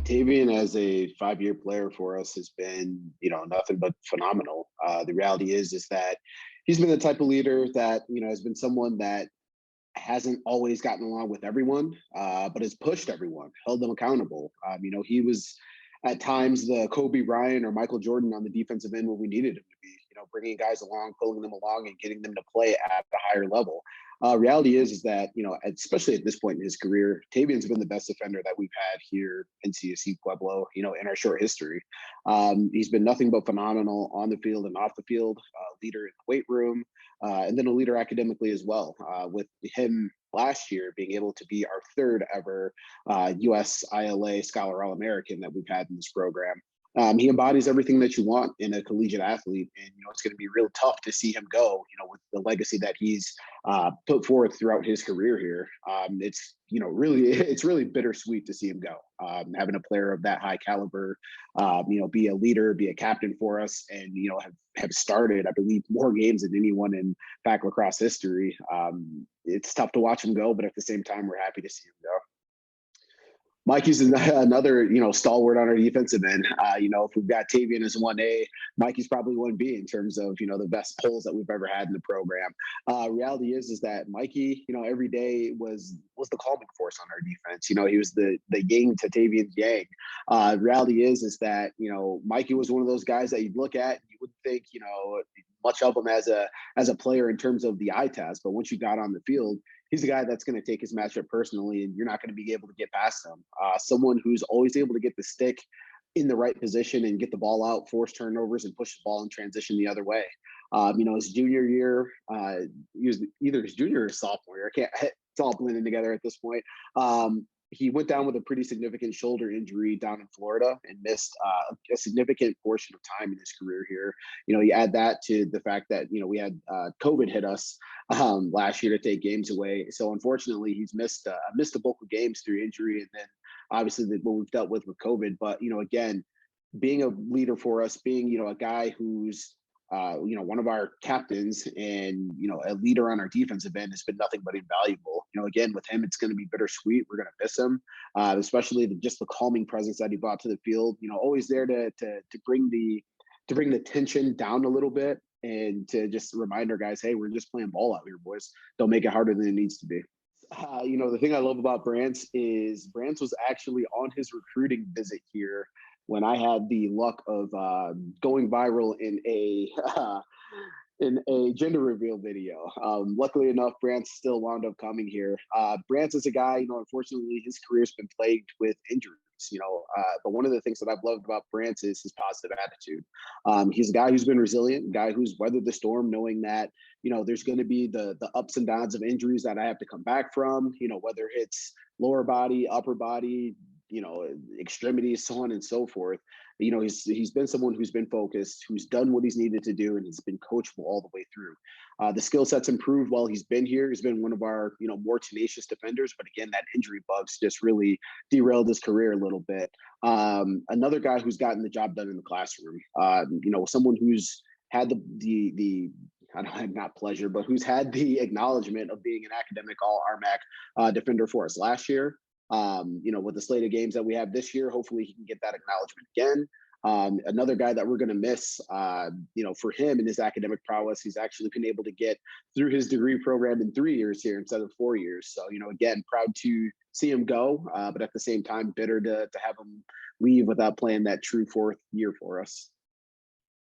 Tavian as a 5-year player for us has been, nothing but phenomenal. The reality is that he's been the type of leader that, has been someone that hasn't always gotten along with everyone, but has pushed everyone, held them accountable. He was at times the Kobe Bryant or Michael Jordan on the defensive end when we needed him to be, bringing guys along, pulling them along and getting them to play at a higher level. Reality is that, especially at this point in his career, Tavian's been the best defender that we've had here in CSU Pueblo, in our short history. He's been nothing but phenomenal on the field and off the field, leader in the weight room, and then a leader academically as well, with him last year being able to be our third ever US ILA Scholar All-American that we've had in this program. He embodies everything that you want in a collegiate athlete, and it's going to be real tough to see him go. With the legacy that he's put forth throughout his career here. It's really bittersweet to see him go. Having a player of that high caliber, be a leader, be a captain for us, and have started, I believe, more games than anyone in FAC lacrosse history. It's tough to watch him go, but at the same time, we're happy to see him go. Mikey's another, stalwart on our defensive end. If we've got Tavian as 1A, Mikey's probably 1B in terms of, the best pulls that we've ever had in the program. Reality is that Mikey, every day was the calming force on our defense. He was the yin to Tavian's yang. Reality is that, Mikey was one of those guys that you'd look at and you wouldn't think, much of him as a player in terms of the eye test. But once you got on the field, he's the guy that's going to take his matchup personally, and you're not going to be able to get past him. Someone who's always able to get the stick in the right position and get the ball out, force turnovers, and push the ball in transition the other way. His junior year, he was either his junior or sophomore year. It's all blending together at this point. He went down with a pretty significant shoulder injury down in Florida and missed a significant portion of time in his career here. You add that to the fact that, we had COVID hit us last year to take games away. So unfortunately, he's missed a bulk of games through injury. And then obviously what we've dealt with COVID. But, again, being a leader for us, being, a guy who's, one of our captains and, a leader on our defensive end has been nothing but invaluable. Again, with him, it's going to be bittersweet. We're going to miss him, especially just the calming presence that he brought to the field, always there to bring the tension down a little bit and to just remind our guys, hey, we're just playing ball out here, boys. Don't make it harder than it needs to be. The thing I love about Brance is Brance was actually on his recruiting visit here when I had the luck of going viral in a gender reveal video. Luckily enough, Brance still wound up coming here. Brance is a guy, unfortunately, his career's been plagued with injuries. But one of the things that I've loved about Brance is his positive attitude. He's a guy who's been resilient, a guy who's weathered the storm, knowing that, there's going to be the ups and downs of injuries that I have to come back from, whether it's lower body, upper body, extremities, so on and so forth. He's been someone who's been focused, who's done what he's needed to do, and has been coachable all the way through. The skill set's improved while he's been here. He's been one of our, more tenacious defenders. But again, that injury bug's just really derailed his career a little bit. Another guy who's gotten the job done in the classroom. Someone who's had the not pleasure, but who's had the acknowledgement of being an academic all-RMAC defender for us last year. With the slate of games that we have this year, hopefully he can get that acknowledgement again. Another guy that we're going to miss, for him and his academic prowess, he's actually been able to get through his degree program in 3 years here instead of 4 years. So, again, proud to see him go, but at the same time, bitter to have him leave without playing that true fourth year for us.